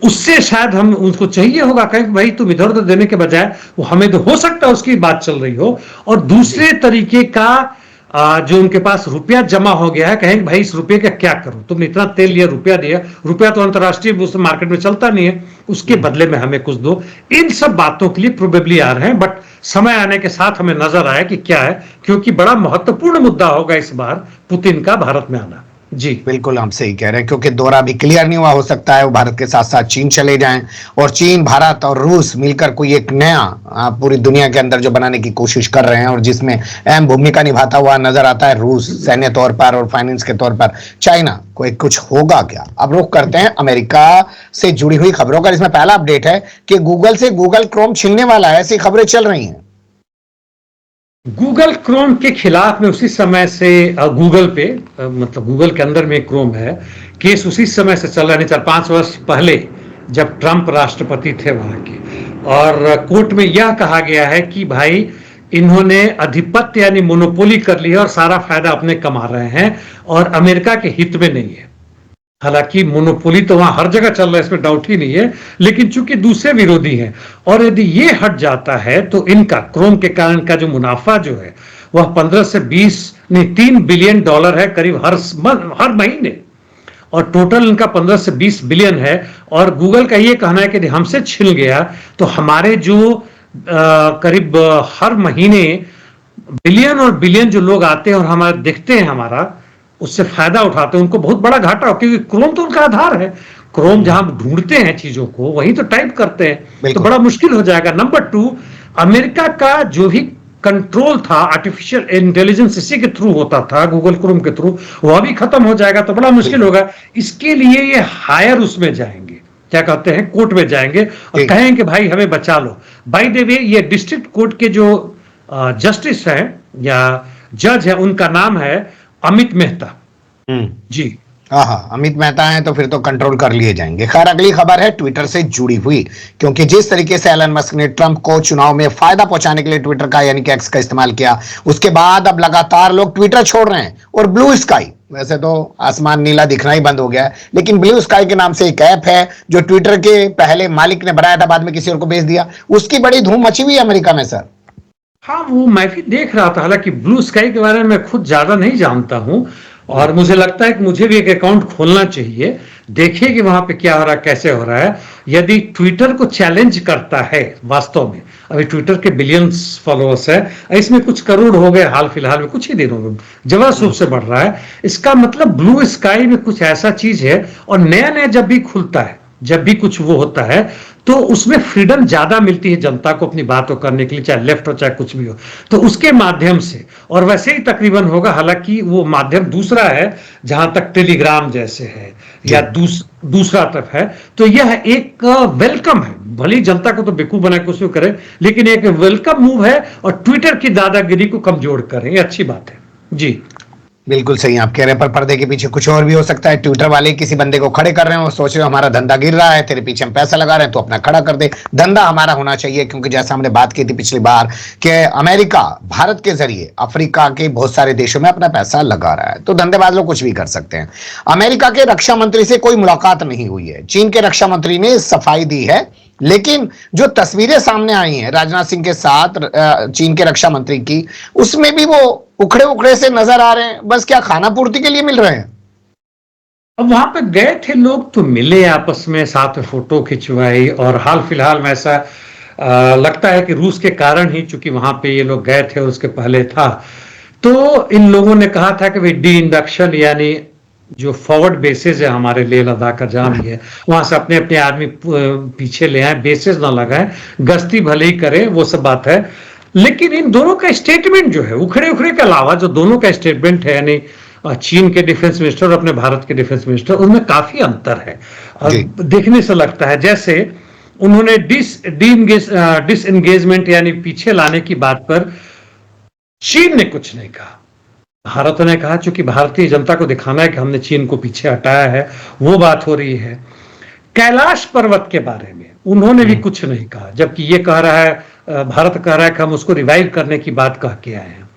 उससे शायद हम उनको चाहिए होगा कहें भाई तुम इधर उधर देने के बजाय वो हमें तो हो सकता है उसकी बात चल रही हो, और दूसरे तरीके का जो उनके पास रुपया जमा हो गया है, कहेंगे भाई इस रुपये का क्या करूं, तुमने इतना तेल लिया, रुपया दिया, रुपया तो अंतरराष्ट्रीय मार्केट में चलता नहीं है, उसके बदले में हमें कुछ दो। इन सब बातों के लिए प्रोबेबली आ रहे हैं, बट समय आने के साथ हमें नजर आया कि क्या है, क्योंकि बड़ा महत्वपूर्ण मुद्दा होगा इस बार पुतिन का भारत में आना। जी बिल्कुल हम सही कह रहे हैं, क्योंकि दौरा भी क्लियर नहीं हुआ, हो सकता है वो भारत के साथ साथ चीन चले जाएं, और चीन, भारत और रूस मिलकर कोई एक नया पूरी दुनिया के अंदर जो बनाने की कोशिश कर रहे हैं, और जिसमें अहम भूमिका निभाता हुआ नजर आता है रूस, सैन्य तौर पर और फाइनेंस के तौर पर चाइना। कोई कुछ होगा क्या? अब रुख करते हैं अमेरिका से जुड़ी हुई खबरों का। इसमें पहला अपडेट है कि गूगल से गूगल क्रोम छिनने वाला है, ऐसी खबरें चल रही हैं। गूगल क्रोम के खिलाफ में उसी समय से गूगल पे मतलब गूगल के अंदर में क्रोम है, केस उसी समय से चल रहा है, 4-5 वर्ष पहले जब ट्रंप राष्ट्रपति थे वहां के, और कोर्ट में यह कहा गया है कि भाई इन्होंने अधिपत्य यानी मोनोपोली कर ली है और सारा फायदा अपने कमा रहे हैं और अमेरिका के हित में नहीं है। हालांकि मोनोपोली तो वहां हर जगह चल रहा है, इसमें डाउट ही नहीं है, लेकिन चूंकि दूसरे विरोधी हैं और यदि ये हट जाता है तो इनका क्रोम के कारण का जो मुनाफा जो है वह 15 से 20 नहीं 3 बिलियन डॉलर है करीब हर महीने, और टोटल इनका 15 से 20 बिलियन है। और गूगल का ये कहना है कि हमसे छिन गया तो हमारे जो करीब हर महीने बिलियन और बिलियन जो लोग आते हैं और हमारे देखते हैं, हमारा उससे फायदा उठाते हैं, उनको बहुत बड़ा घाटा हो, क्योंकि क्रोम तो उनका आधार है। क्रोम जहां ढूंढते हैं चीजों को वहीं तो टाइप करते हैं, तो बड़ा मुश्किल हो जाएगा। नंबर 2, अमेरिका का जो भी कंट्रोल था आर्टिफिशियल इंटेलिजेंस इसी के थ्रू होता था, गूगल क्रोम के थ्रू, वह भी खत्म हो जाएगा तो बड़ा मुश्किल होगा। इसके लिए ये हायर उसमें जाएंगे, क्या कहते हैं, कोर्ट में जाएंगे और कहेंगे भाई हमें बचा लो। बाय द वे ये डिस्ट्रिक्ट कोर्ट के जो जस्टिस हैं या जज है, उनका नाम है अमित मेहता। जी हाँ, अमित मेहता हैं तो फिर तो कंट्रोल कर लिए जाएंगे। खैर अगली खबर है ट्विटर से जुड़ी हुई, क्योंकि जिस तरीके से एलन मस्क ने ट्रंप को चुनाव में फायदा पहुंचाने के लिए ट्विटर का यानी कि एक्स का इस्तेमाल किया, उसके बाद अब लगातार लोग ट्विटर छोड़ रहे हैं और ब्लू स्काई, वैसे तो आसमान नीला दिखना ही बंद हो गया है, लेकिन ब्लू स्काई के नाम से एक ऐप है जो ट्विटर के पहले मालिक ने बनाया था, बाद में किसी और को बेच दिया, उसकी बड़ी धूम मची हुई है अमेरिका में सर। हाँ, वो मैं भी देख रहा था, हालांकि ब्लू स्काई के बारे में मैं खुद ज्यादा नहीं जानता हूं और मुझे लगता है कि मुझे भी एक अकाउंट खोलना चाहिए, देखिए कि वहां पे क्या हो रहा है, कैसे हो रहा है। यदि ट्विटर को चैलेंज करता है, वास्तव में अभी ट्विटर के बिलियंस फॉलोअर्स है, इसमें कुछ करोड़ हो गए हाल फिलहाल में, कुछ ही दिनों में जबरदस्त रूप से बढ़ रहा है, इसका मतलब ब्लू स्काई में कुछ ऐसा चीज है। और नया नया जब भी खुलता है, जब भी कुछ वो होता है, तो उसमें फ्रीडम ज्यादा मिलती है जनता को अपनी बातों करने के लिए, चाहे लेफ्ट हो चाहे कुछ भी हो, तो उसके माध्यम से, और वैसे ही तकरीबन होगा, हालांकि वो माध्यम दूसरा है, जहां तक टेलीग्राम जैसे है या दूसरा तरफ है, तो यह एक वेलकम है। भली जनता को तो बेवकूफ बनाए कुछ भी करे, लेकिन एक वेलकम मूव है और ट्विटर की दादागिरी को कमजोर करें, ये अच्छी बात है। जी बिल्कुल सही आप कह रहे हैं, पर पर्दे के पीछे कुछ और भी हो सकता है। ट्विटर वाले किसी बंदे को खड़े कर रहे हैं और सोच रहे हो हमारा धंधा गिर रहा है, तेरे पीछे हम पैसा लगा रहे हैं तो अपना खड़ा कर दे। धंधा हमारा होना चाहिए, क्योंकि जैसा हमने बात की थी पिछली बार कि अमेरिका भारत के जरिए अफ्रीका के बहुत सारे देशों में अपना पैसा लगा रहा है, तो धंधेबाज लोग कुछ भी कर सकते हैं। अमेरिका के रक्षा मंत्री से कोई मुलाकात नहीं हुई है, चीन के रक्षा मंत्री ने सफाई दी है, लेकिन जो तस्वीरें सामने आई हैं राजनाथ सिंह के साथ चीन के रक्षा मंत्री की, उसमें भी वो उखड़े उखड़े से नजर आ रहे हैं, बस क्या खाना पूर्ति के लिए मिल रहे हैं। अब वहां पे गए थे लोग तो मिले आपस में, साथ में फोटो खिंचवाई, और हाल फिलहाल में ऐसा लगता है कि रूस के कारण ही, चूंकि वहां पे ये लोग गए थे और उसके पहले था, तो इन लोगों ने कहा था कि भाई डी इंडक्शन यानी जो फॉरवर्ड बेसेस है हमारे लेह लद्दाख का जहां भी है, वहां से अपने अपने आदमी पीछे ले आए, बेसेस ना लगाए, गश्ती भले ही करें, वो सब बात है। लेकिन इन दोनों का स्टेटमेंट जो है, उखड़े उखड़े के अलावा जो दोनों का स्टेटमेंट है, यानी चीन के डिफेंस मिनिस्टर और अपने भारत के डिफेंस मिनिस्टर, उनमें काफी अंतर है। देखने से लगता है जैसे उन्होंने डिसएंगेजमेंट यानी पीछे लाने की बात पर चीन ने कुछ नहीं कहा, भारत ने कहा, चूंकि भारतीय जनता को दिखाना है कि हमने चीन को पीछे हटाया है, वो बात हो रही है। कैलाश पर्वत के बारे में उन्होंने भी कुछ नहीं कहा, जबकि ये कह रहा है, भारत कह रहा है कि हम उसको रिवाइव करने की बात कह के आए हैं।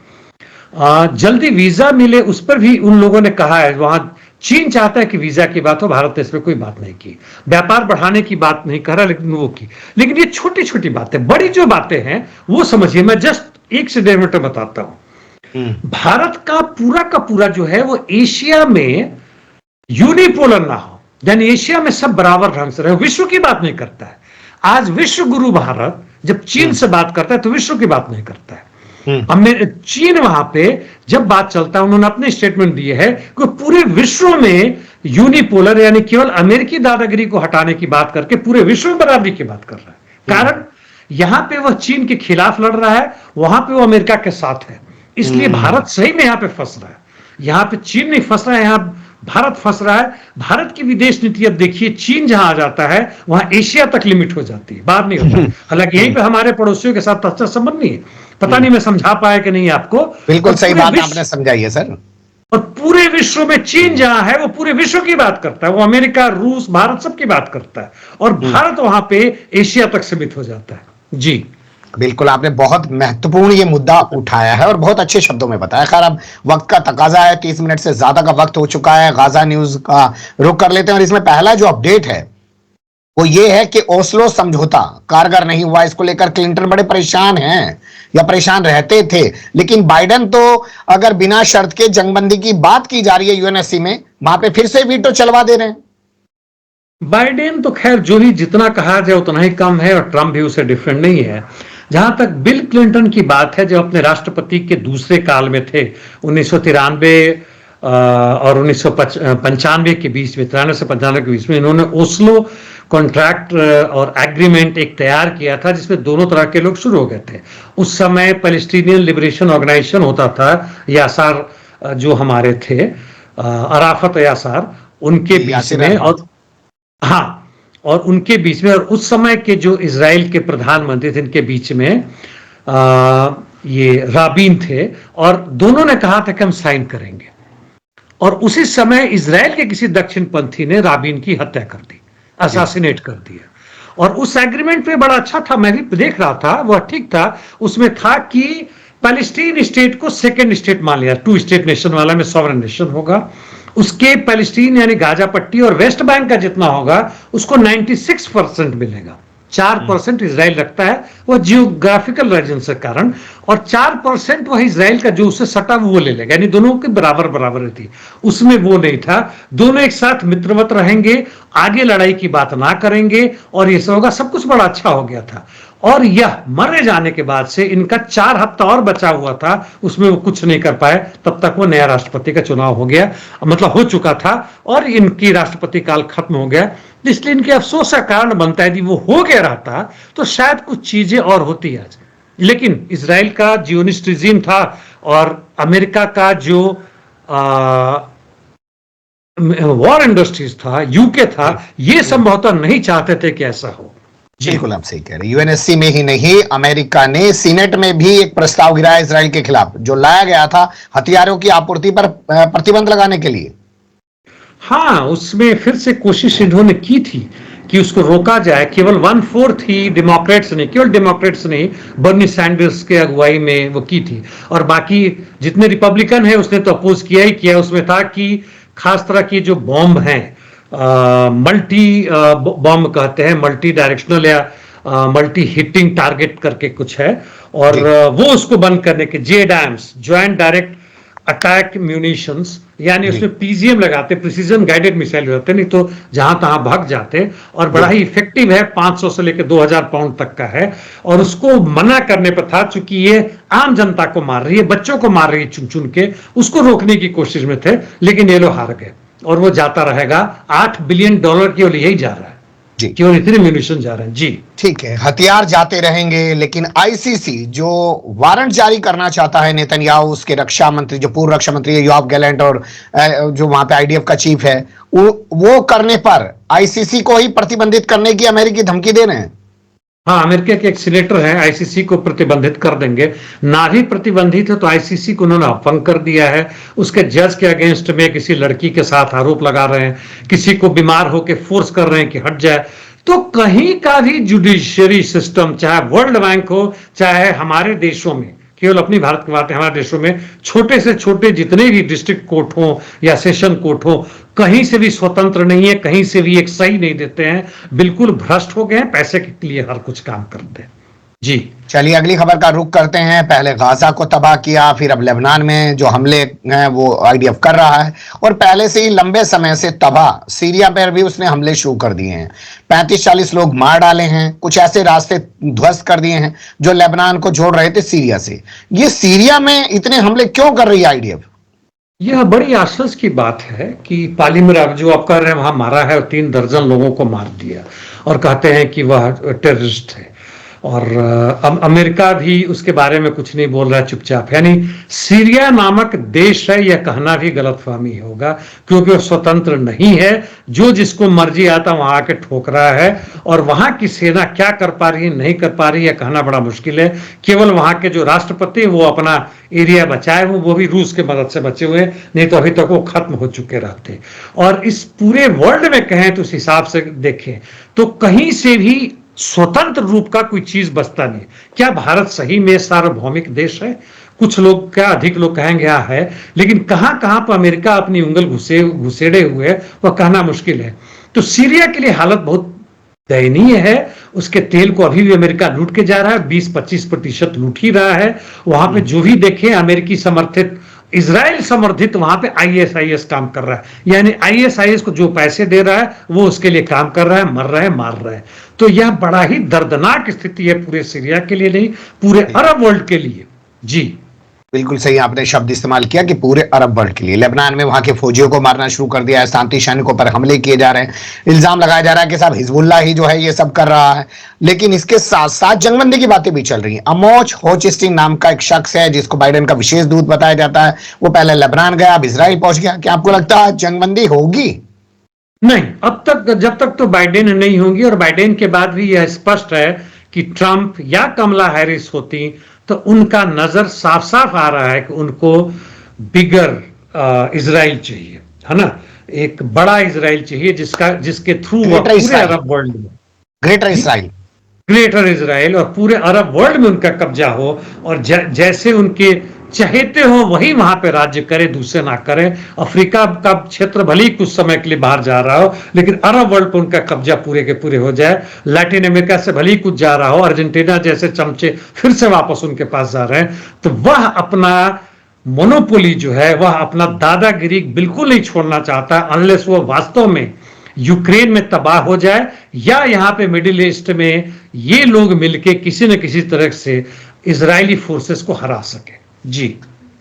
जल्दी वीजा मिले उस पर भी उन लोगों ने कहा है। वहां चीन चाहता है कि वीजा की बात हो, भारत ने इस पर कोई बात नहीं की। व्यापार बढ़ाने की बात नहीं कर रहा, लेकिन वो की। लेकिन ये छोटी छोटी बातें, बड़ी जो बातें हैं वो समझिए। मैं जस्ट 1 से 1.5 मिनट में बताता हूं। भारत का पूरा जो है वो एशिया में यूनिपोलर ना हो, यानी एशिया में सब बराबर ढंग से रहे, विश्व की बात नहीं करता है। आज विश्व गुरु भारत जब चीन से बात करता है तो विश्व की बात नहीं करता है। चीन वहां पे जब बात चलता है, उन्होंने अपने स्टेटमेंट दिए है कि पूरे विश्व में यूनिपोलर, यानी केवल अमेरिकी दादागिरी को हटाने की बात करके पूरे विश्व में बराबरी की बात कर रहा है। कारण यहां पे वह चीन के खिलाफ लड़ रहा है, वहां पे वो अमेरिका के साथ है। इसलिए भारत सही में यहां पे फंस रहा है। यहां पे चीन नहीं फंस रहा है, यहां भारत फंस रहा है। भारत की विदेश नीति अब देखिए, चीन जहां आ जाता है वहां एशिया तक लिमिट हो जाती है, बाहर नहीं होता। हालांकि यहीं पे हमारे पड़ोसियों के साथ अच्छा संबंध नहीं है। पता नहीं मैं समझा पाया कि नहीं आपको। बिल्कुल सही बात आपने समझाई है सर। और पूरे विश्व में चीन जहां है वो पूरे विश्व की बात करता है, वो अमेरिका, रूस, भारत सबकी बात करता है, और भारत वहां पे एशिया तक सीमित हो जाता है। जी बिल्कुल, आपने बहुत महत्वपूर्ण ये मुद्दा उठाया है और बहुत अच्छे शब्दों में बताया। खैर अब वक्त का तकाजा है, 30 मिनट से ज्यादा का वक्त हो चुका है। गाजा न्यूज का रुख कर लेते हैं और इसमें पहला जो अपडेट है वो ये है कि ओस्लो समझौता कारगर नहीं हुआ। इसको लेकर क्लिंटन बड़े परेशान हैं या परेशान रहते थे, लेकिन बाइडेन तो अगर बिना शर्त के जंगबंदी की बात की जा रही है यूएनएससी में, वहां पे फिर से वीटो चलवा दे रहे हैं। बाइडेन तो खैर जो ही जितना कहा जाए उतना ही कम है, और ट्रंप भी उससे डिफरेंट नहीं है। जहां तक बिल क्लिंटन की बात है, जो अपने राष्ट्रपति के दूसरे काल में थे 1993 और 1995 के बीच में, 93 से 95 के बीच में, इन्होंने ओस्लो कॉन्ट्रैक्ट और एग्रीमेंट एक तैयार किया था जिसमें दोनों तरह के लोग शुरू हो गए थे। उस समय पैलेस्टीनियन लिबरेशन ऑर्गेनाइजेशन होता था, यासार जो हमारे थे, अराफत यासार, उनके बीच में, और हाँ, और उनके बीच में, और उस समय के जो इजराइल के प्रधानमंत्री थे इनके बीच में ये राबीन थे, और दोनों ने कहा था कि हम साइन करेंगे। और उसी समय इजराइल के किसी दक्षिणपंथी ने राबीन की हत्या कर दी, असासिनेट कर दिया। और उस एग्रीमेंट पे बड़ा अच्छा था, मैं भी देख रहा था, वह ठीक था। उसमें था कि पैलेस्टीन स्टेट को सेकेंड स्टेट मान लिया, 2 स्टेट नेशन वाला में सॉवरेन नेशन होगा। उसके पैलेस्टीन यानी गाजा पट्टी और वेस्ट बैंक का जितना होगा उसको 96% मिलेगा। 4% इजराइल रखता है, वह जियोग्राफिकल रीजन से कारण, और 4% वह इजराइल का जो उससे सटा वो ले लेगा, यानी दोनों की बराबर बराबर थी। उसमें वो नहीं था। दोनों एक साथ मित्रवत रहेंगे, आगे लड़ाई की बात ना करेंगे, और ये सब होगा। सब कुछ बड़ा अच्छा हो गया था। और यह मरे जाने के बाद से इनका 4 हफ्ता और बचा हुआ था, उसमें वो कुछ नहीं कर पाए। तब तक वो नया राष्ट्रपति का चुनाव हो गया, मतलब हो चुका था, और इनकी राष्ट्रपति काल खत्म हो गया। इसलिए इनके अफसोस का कारण बनता है कि वो हो गया रहता तो शायद कुछ चीजें और होती आज। लेकिन इजराइल का जियोनिस्ट रिजीम था और अमेरिका का जो वॉर इंडस्ट्रीज था, यूके था, ये संभवतः नहीं चाहते थे कि ऐसा हो। बिल्कुल आप सही कह रहे हैं। यूएनएससी में ही नहीं, अमेरिका ने सीनेट में भी एक प्रस्ताव गिराया इजराइल के खिलाफ, जो लाया गया था हथियारों की आपूर्ति पर प्रतिबंध लगाने के लिए। हाँ, उसमें फिर से कोशिश इन्होंने की थी कि उसको रोका जाए। केवल 1/4 ही डेमोक्रेट्स ने, केवल डेमोक्रेट्स ने बर्नी सैंडर्स के अगुवाई में वो की थी, और बाकी जितने रिपब्लिकन है उसने तो अपोज किया ही किया। उसमें था कि खास तरह की जो बॉम्ब हैं, मल्टी बॉम्ब कहते हैं, मल्टी डायरेक्शनल या मल्टी हिटिंग टारगेट करके कुछ है, और वो उसको बंद करने के, जेडैम्स, ज्वाइंट डायरेक्ट अटैक म्यूनिशंस, यानी उसमें पीजीएम लगाते, प्रिसीजन गाइडेड मिसाइल होते, नहीं तो जहां तहां भाग जाते, और बड़ा ही इफेक्टिव है, 500 से लेकर 2000 पाउंड तक का है। और उसको मना करने पर था, चूंकि ये आम जनता को मार रही है, बच्चों को मार रही है चुन चुन के, उसको रोकने की कोशिश में थे। लेकिन ये लोग हार गए, और वो जाता रहेगा। $8 बिलियन केवल यही जा रहा है जी, केवल इतने म्यूनिशन जा रहे हैं। जी ठीक है, हथियार जाते रहेंगे, लेकिन आईसीसी जो वारंट जारी करना चाहता है नेतन्याहू, उसके रक्षा मंत्री, जो पूर्व रक्षा मंत्री है योआव गैलेंट, और जो वहां पे आईडीएफ का चीफ है, वो करने पर आईसीसी को ही प्रतिबंधित करने की अमेरिकी धमकी दे रहे हैं। हाँ, अमेरिका के एक सीनेटर हैं, आईसीसी को प्रतिबंधित कर देंगे। ना भी प्रतिबंधित है तो आईसीसी को उन्होंने अपंग कर दिया है। उसके जज के अगेंस्ट में किसी लड़की के साथ आरोप लगा रहे हैं, किसी को बीमार होकर फोर्स कर रहे हैं कि हट जाए। तो कहीं का भी जुडिशियरी सिस्टम, चाहे वर्ल्ड बैंक हो चाहे हमारे देशों में, केवल अपनी भारत के बात, हमारे देशों में छोटे से छोटे जितने भी डिस्ट्रिक्ट कोर्ट हो या सेशन कोर्ट हो, कहीं से भी स्वतंत्र नहीं है, कहीं से भी एक सही नहीं देते हैं, बिल्कुल भ्रष्ट हो गए हैं, पैसे के लिए हर कुछ काम करते हैं। जी चलिए अगली खबर का रुख करते हैं। पहले गाजा को तबाह किया, फिर अब लेबनान में जो हमले हैं वो आईडीएफ कर रहा है, और पहले से ही लंबे समय से तबाह सीरिया पर भी उसने हमले शुरू कर दिए हैं। 35-40 लोग मार डाले हैं, कुछ ऐसे रास्ते ध्वस्त कर दिए हैं जो लेबनान को जोड़ रहे थे सीरिया से। ये सीरिया में इतने हमले क्यों कर रही है आईडीएफ? यह बड़ी आश्चर्य की बात है कि पालिमरा जो आप कह रहे हैं वहां मारा है और 3 दर्जन लोगों को मार दिया, और कहते हैं कि वह टेररिस्ट है, और अमेरिका भी उसके बारे में कुछ नहीं बोल रहा है, चुपचाप। यानी सीरिया नामक देश है, यह कहना भी गलतफहमी होगा, क्योंकि वो स्वतंत्र नहीं है, जो जिसको मर्जी आता वहां आके ठोक रहा है, और वहां की सेना क्या कर पा रही है नहीं कर पा रही है कहना बड़ा मुश्किल है। केवल वहां के जो राष्ट्रपति वो अपना एरिया बचाए हुए, वो भी रूस के मदद से बचे हुए, नहीं तो अभी तक वो खत्म हो चुके रहते। और इस पूरे वर्ल्ड में कहें तो उस हिसाब से देखें तो कहीं से भी स्वतंत्र रूप का कोई चीज बचता नहीं। क्या भारत सही में सार्वभौमिक देश है? कुछ लोग, क्या अधिक लोग कहेंगे हाँ है, लेकिन कहां कहां पर अमेरिका अपनी उंगल घुसेड़े हुए वह कहना मुश्किल है। तो सीरिया के लिए हालत बहुत दयनीय है। उसके तेल को अभी भी अमेरिका लूट के जा रहा है, 20-25% लूट ही रहा है। वहां पे जो भी देखें अमेरिकी समर्थित, इजराइल समर्थित वहां पे आईएसआईएस काम कर रहा है। यानी आईएसआईएस को जो पैसे दे रहा है वो उसके लिए काम कर रहा है, मर रहा है, मार रहा है। तो यह बड़ा ही दर्दनाक स्थिति है पूरे सीरिया के लिए नहीं, पूरे अरब वर्ल्ड के लिए। जी बिल्कुल सही आपने शब्द इस्तेमाल किया कि पूरे अरब वर्ल्ड के लिए। लेबनान में वहां के फौजियों को मारना शुरू कर दिया है, शांति सैनिकों पर हमले किए जा रहे हैं, इल्जाम लगाया जा रहा है कि सब हिजबुल्लाह ही जो है ये सब कर रहा है। लेकिन इसके साथ साथ जंगबंदी की बातें भी चल रही हैं। अमोच होचस्टीन नाम का एक शख्स है जिसको बाइडेन का विशेष दूत बताया जाता है, वो पहले लेबनान गया, अब इजराइल पहुंच गया। क्या आपको लगता है जंगबंदी होगी? नहीं, अब तक, जब तक तो बाइडेन नहीं होंगी, और बाइडेन के बाद भी यह स्पष्ट है कि ट्रंप या कमला हैरिस होती तो उनका नजर साफ साफ आ रहा है कि उनको बिगर इजराइल चाहिए, है ना, एक बड़ा इजराइल चाहिए जिसके थ्रू वो पूरे अरब वर्ल्ड में, ग्रेटर इजराइल और पूरे अरब वर्ल्ड में उनका कब्जा हो, और जैसे उनके चहेते हो वही वहां पे राज्य करे, दूसरे ना करे। अफ्रीका का क्षेत्र भले ही कुछ समय के लिए बाहर जा रहा हो, लेकिन अरब वर्ल्ड पर उनका कब्जा पूरे के पूरे हो जाए। लैटिन अमेरिका से भले ही कुछ जा रहा हो, अर्जेंटीना जैसे चमचे फिर से वापस उनके पास जा रहे हैं, तो वह अपना मोनोपोली जो है, वह अपना दादागिरी बिल्कुल नहीं छोड़ना चाहता, अनलेस वो वास्तव में यूक्रेन में तबाह हो जाए, या यहाँ पे मिडिल ईस्ट में ये लोग मिलके किसी न किसी तरह से इजरायली फोर्सेस को हरा सके। जी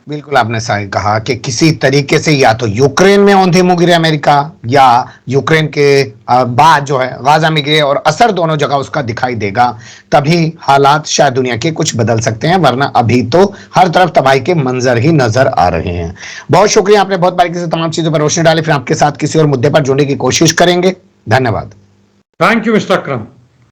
बिल्कुल आपने सही कहा कि किसी तरीके से या तो यूक्रेन में औंधे मुंह गिरे अमेरिका, या यूक्रेन के बाद जो है गाजा में गिरे, और असर दोनों जगह उसका दिखाई देगा। तभी हालात शायद दुनिया के कुछ बदल सकते हैं, वरना अभी तो हर तरफ तबाही के मंजर ही नजर आ रहे हैं। बहुत शुक्रिया, आपने बहुत बारीकी से तमाम चीजों पर रोशनी डाली। फिर आपके साथ किसी और मुद्दे पर जुड़ने की कोशिश करेंगे। धन्यवाद। Thank you mister Akram.